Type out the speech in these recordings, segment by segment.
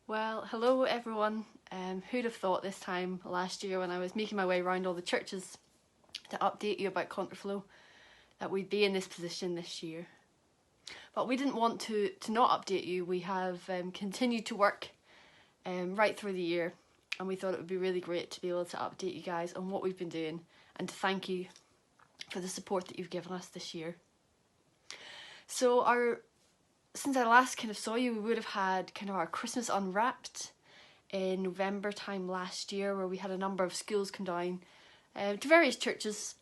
Well, hello everyone. Who'd have thought this time last year when I was making my way around all the churches to update you about Contraflow that we'd be in this position this year. But we didn't want to not update you. We have continued to work right through the year, and we thought it would be really great to be able to update you guys on what we've been doing and to thank you for the support that you've given us this year. So since I last kind of saw you, we would have had kind of our Christmas Unwrapped in November time last year, where we had a number of schools come down to various churches,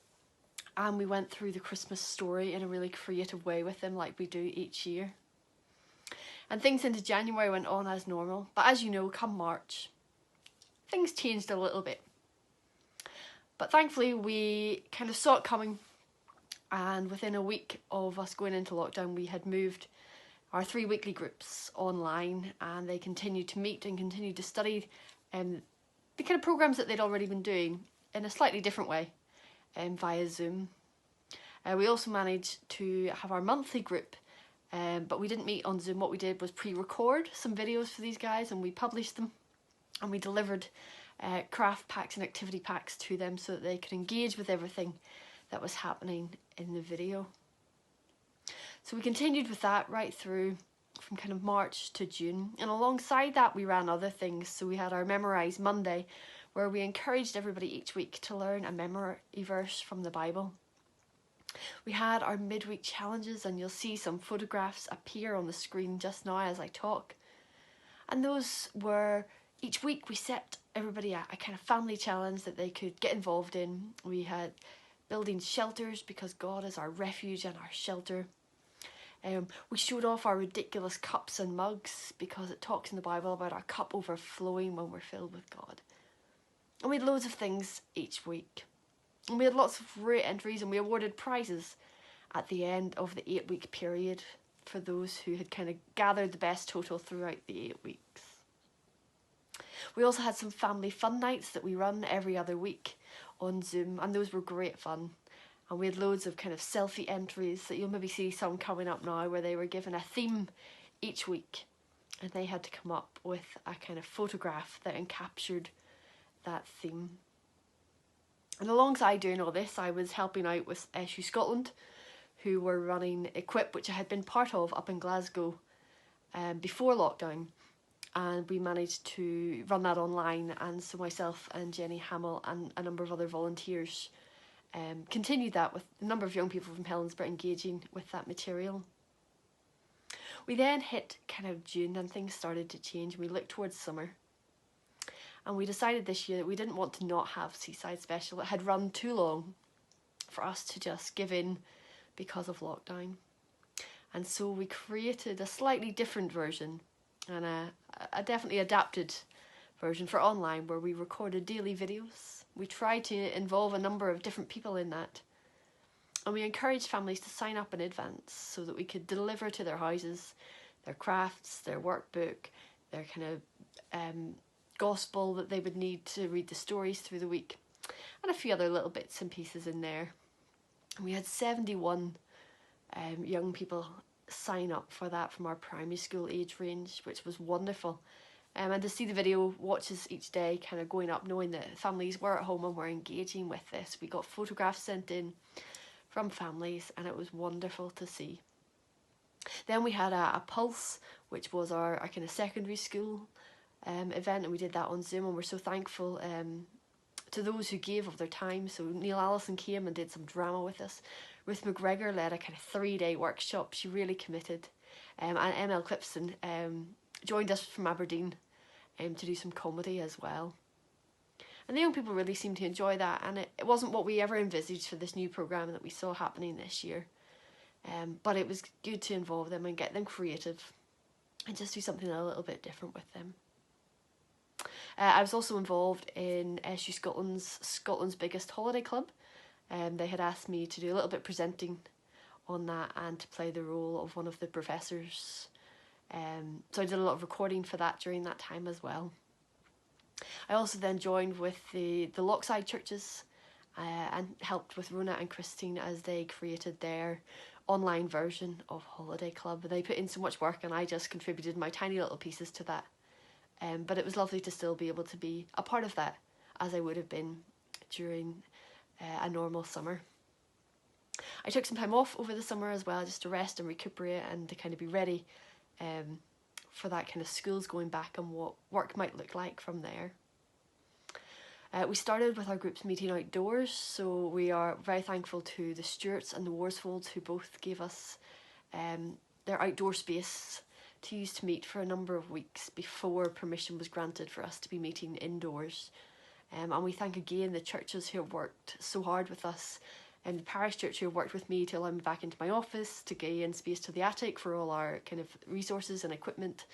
and we went through the Christmas story in a really creative way with them, like we do each year. And things into January went on as normal, but as you know, come March, things changed a little bit. But thankfully we kind of saw it coming, and within a week of us going into lockdown, we had moved our 3 weekly groups online, and they continued to meet and continued to study the kind of programmes that they'd already been doing in a slightly different way via Zoom. We also managed to have our monthly group, but we didn't meet on Zoom. What we did was pre-record some videos for these guys, and we published them, and we delivered craft packs and activity packs to them so that they could engage with everything that was happening in the video. So we continued with that right through from kind of March to June, and alongside that we ran other things. So we had our Memorise Monday, where we encouraged everybody each week to learn a memory verse from the Bible. We had our midweek challenges, and you'll see some photographs appear on the screen just now as I talk. And those were, each week we set everybody a kind of family challenge that they could get involved in. We had building shelters, because God is our refuge and our shelter. We showed off our ridiculous cups and mugs, because it talks in the Bible about our cup overflowing when we're filled with God. And we had loads of things each week. And we had lots of great entries, and we awarded prizes at the end of the 8-week period for those who had kind of gathered the best total throughout the 8 weeks. We also had some family fun nights that we run every other week on Zoom, and those were great fun. And we had loads of kind of selfie entries that you'll maybe see some coming up now, where they were given a theme each week, and they had to come up with a kind of photograph that encaptured that theme. And alongside doing all this, I was helping out with SU Scotland, who were running Equip, which I had been part of up in Glasgow before lockdown, and we managed to run that online. And so myself and Jenny Hamill and a number of other volunteers continued that, with a number of young people from Helensburgh engaging with that material. We then hit kind of June, and things started to change. We looked towards summer, and we decided this year that we didn't want to not have Seaside Special. It had run too long for us to just give in because of lockdown. And so we created a slightly different version, and a definitely adapted version for online, where we recorded daily videos. We tried to involve a number of different people in that, and we encouraged families to sign up in advance so that we could deliver to their houses their crafts, their workbook, their kind of gospel that they would need to read the stories through the week, and a few other little bits and pieces in there. And we had 71 young people sign up for that from our primary school age range, which was wonderful. And to see the video watches each day kind of going up, knowing that families were at home and were engaging with this. We got photographs sent in from families, and it was wonderful to see. Then we had a Pulse, which was our kind of secondary school event, and we did that on Zoom, and we're so thankful to those who gave of their time. So Neil Allison came and did some drama with us. Ruth McGregor led a kind of 3-day workshop. She really committed. And ML Clipson joined us from Aberdeen to do some comedy as well. And the young people really seemed to enjoy that, and it wasn't what we ever envisaged for this new programme that we saw happening this year. But it was good to involve them and get them creative and just do something a little bit different with them. I was also involved in SU Scotland's biggest holiday club. They had asked me to do a little bit presenting on that and to play the role of one of the professors. So I did a lot of recording for that during that time as well. I also then joined with the Lochside churches and helped with Rona and Christine as they created their online version of Holiday Club. They put in so much work, and I just contributed my tiny little pieces to that But it was lovely to still be able to be a part of that, as I would have been during a normal summer. I took some time off over the summer as well, just to rest and recuperate and to kind of be ready for that kind of schools going back and what work might look like from there. We started with our groups meeting outdoors, so we are very thankful to the Stewarts and the Worsfolds, who both gave us their outdoor space to use to meet for a number of weeks before permission was granted for us to be meeting indoors. And we thank again the churches who have worked so hard with us, and the parish church who have worked with me to allow me back into my office, to gain space to the attic for all our kind of resources and equipment,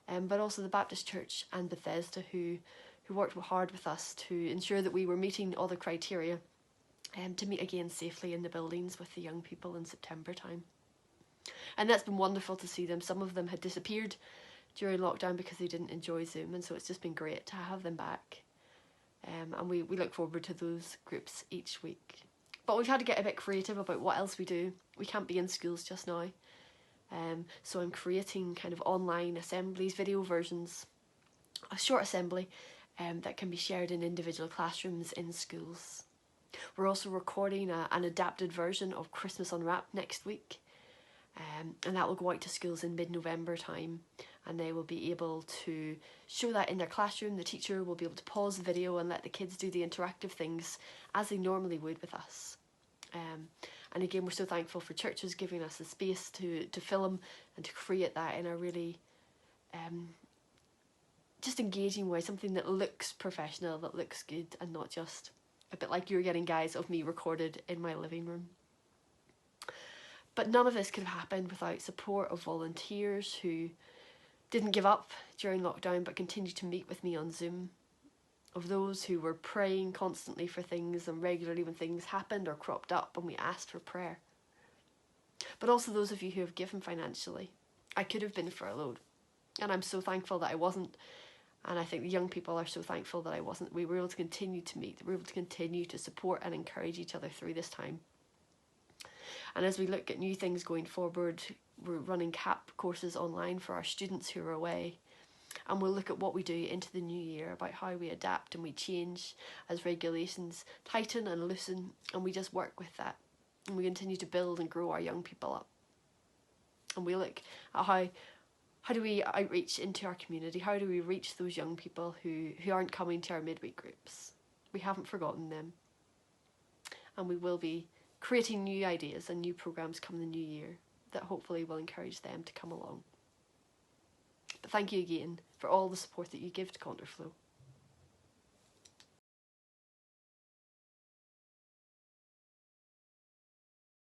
but also the Baptist Church and Bethesda who worked hard with us to ensure that we were meeting all the criteria to meet again safely in the buildings with the young people in September time. And that's been wonderful to see them. Some of them had disappeared during lockdown because they didn't enjoy Zoom, and so it's just been great to have them back. And we look forward to those groups each week. But we've had to get a bit creative about what else we do. We can't be in schools just now. So I'm creating kind of online assemblies, video versions, a short assembly that can be shared in individual classrooms in schools. We're also recording an adapted version of Christmas Unwrapped next week. And that will go out to schools in mid-November time, and they will be able to show that in their classroom. The teacher will be able to pause the video and let the kids do the interactive things as they normally would with us. And again, we're so thankful for churches giving us the space to film and to create that in a really just engaging way, something that looks professional, that looks good, and not just a bit like you're getting, guys, of me recorded in my living room. But none of this could have happened without support of volunteers who didn't give up during lockdown but continued to meet with me on Zoom, of those who were praying constantly for things and regularly when things happened or cropped up and we asked for prayer. But also those of you who have given financially. I could have been furloughed, and I'm so thankful that I wasn't, and I think the young people are so thankful that I wasn't. We were able to continue to meet, we were able to continue to support and encourage each other through this time. And as we look at new things going forward, we're running CAP courses online for our students who are away. And we'll look at what we do into the new year, about how we adapt and we change as regulations tighten and loosen, and we just work with that. And we continue to build and grow our young people up. And we look at how do we outreach into our community? How do we reach those young people who aren't coming to our midweek groups? We haven't forgotten them. And we will be creating new ideas and new programmes come the new year that hopefully will encourage them to come along. But thank you again for all the support that you give to Contraflow.